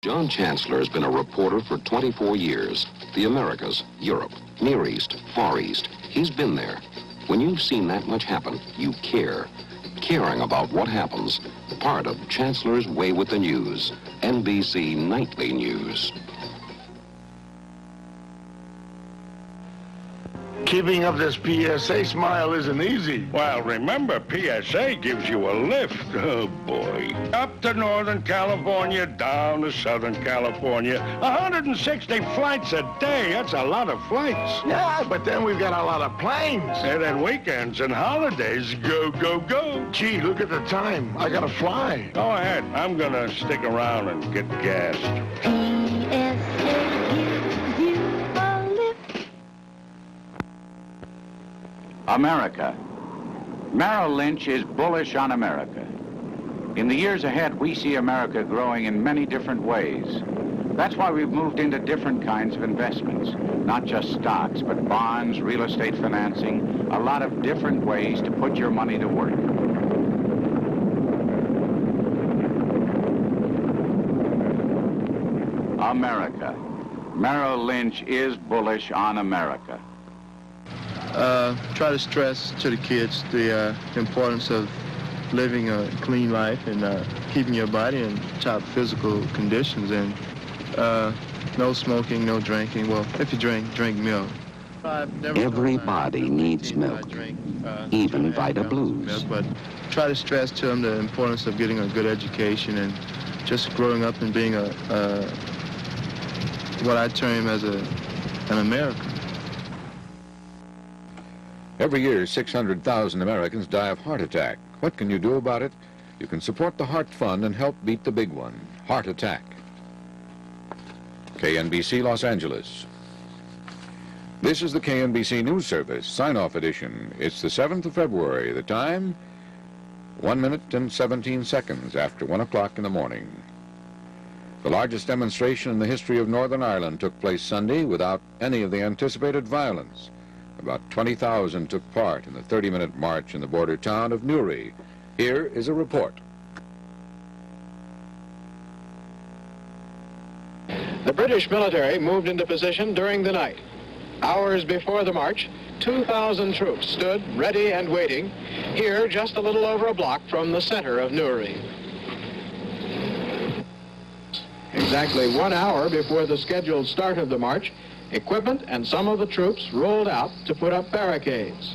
John Chancellor has been a reporter for 24 years. The Americas, Europe, Near East, Far East. He's been there. When you've seen that much happen, you care. Caring about what happens. Part of Chancellor's Way with the News. NBC Nightly News. Keeping up this PSA smile isn't easy. Well, remember, PSA gives you a lift. Oh, boy. Up to Northern California, down to Southern California. 160 flights a day. That's a lot of flights. Yeah, but then we've got a lot of planes. And then weekends and holidays, go, go, go. Gee, look at the time. I gotta fly. Go ahead. I'm gonna stick around and get gassed. America. Merrill Lynch is bullish on America. In the years ahead, we see America growing in many different ways. That's why we've moved into different kinds of investments, not just stocks, but bonds, real estate financing, a lot of different ways to put your money to work. America. Merrill Lynch is bullish on America. Try to stress to the kids the importance of living a clean life and keeping your body in top physical conditions, and no smoking, no drinking. Well, if you drink milk. Everybody needs milk, even Vita Blues. But try to stress to them the importance of getting a good education and just growing up and being what I term as an American. Every year, 600,000 Americans die of heart attack. What can you do about it? You can support the Heart Fund and help beat the big one, heart attack. KNBC, Los Angeles. This is the KNBC News Service, sign-off edition. It's the 7th of February. The time, 1 minute and 17 seconds after 1 o'clock in the morning. The largest demonstration in the history of Northern Ireland took place Sunday without any of the anticipated violence. About 20,000 took part in the 30-minute march in the border town of Newry. Here is a report. The British military moved into position during the night. Hours before the march, 2,000 troops stood ready and waiting here just a little over a block from the center of Newry. Exactly 1 hour before the scheduled start of the march, equipment and some of the troops rolled out to put up barricades.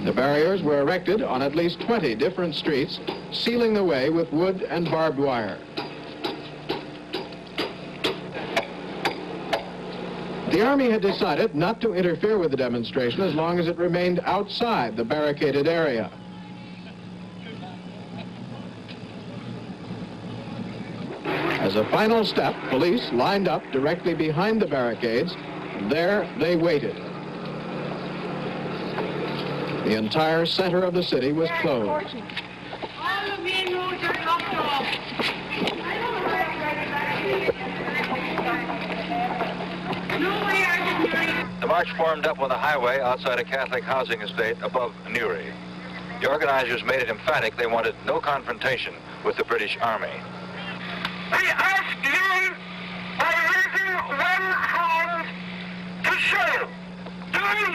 The barriers were erected on at least 20 different streets, sealing the way with wood and barbed wire. The Army had decided not to interfere with the demonstration as long as it remained outside the barricaded area. As a final step, police lined up directly behind the barricades, and there they waited. The entire center of the city was closed. The march formed up on the highway outside a Catholic housing estate above Newry. The organizers made it emphatic they wanted no confrontation with the British Army. We ask you, by raising one hand, to show, do you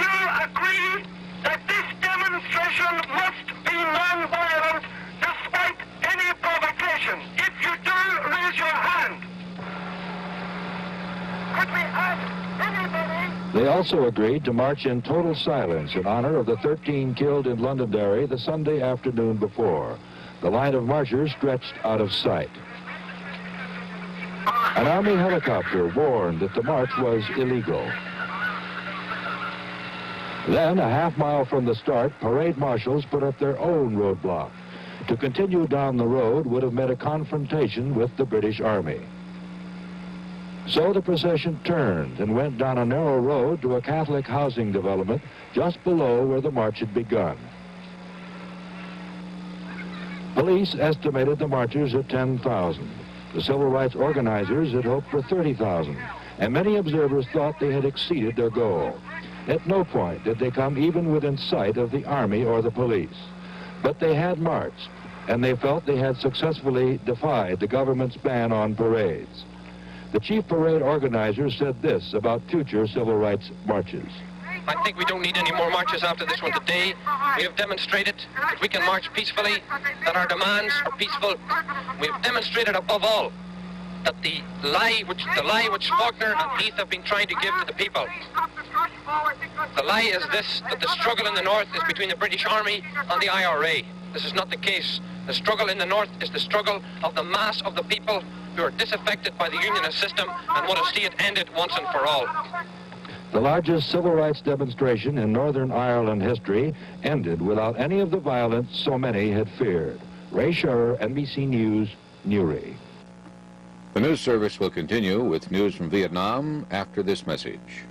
agree that this demonstration must be non-violent despite any provocation? If you do, raise your hand. Could we ask anybody? They also agreed to march in total silence in honor of the 13 killed in Londonderry the Sunday afternoon before. The line of marchers stretched out of sight. An Army helicopter warned that the march was illegal. Then, a half-mile from the start, parade marshals put up their own roadblock. To continue down the road would have meant a confrontation with the British Army. So the procession turned and went down a narrow road to a Catholic housing development just below where the march had begun. Police estimated the marchers at 10,000. The civil rights organizers had hoped for 30,000, and many observers thought they had exceeded their goal. At no point did they come even within sight of the Army or the police. But they had marched, and they felt they had successfully defied the government's ban on parades. The chief parade organizer said this about future civil rights marches. I think we don't need any more marches after this one today. We have demonstrated that we can march peacefully, that our demands are peaceful. We have demonstrated above all that the lie which Faulkner and Heath have been trying to give to the people. The lie is this, that the struggle in the North is between the British Army and the IRA. This is not the case. The struggle in the North is the struggle of the mass of the people who are disaffected by the unionist system and want to see it ended once and for all. The largest civil rights demonstration in Northern Ireland history ended without any of the violence so many had feared. Ray Scherer, NBC News, Newry. The news service will continue with news from Vietnam after this message.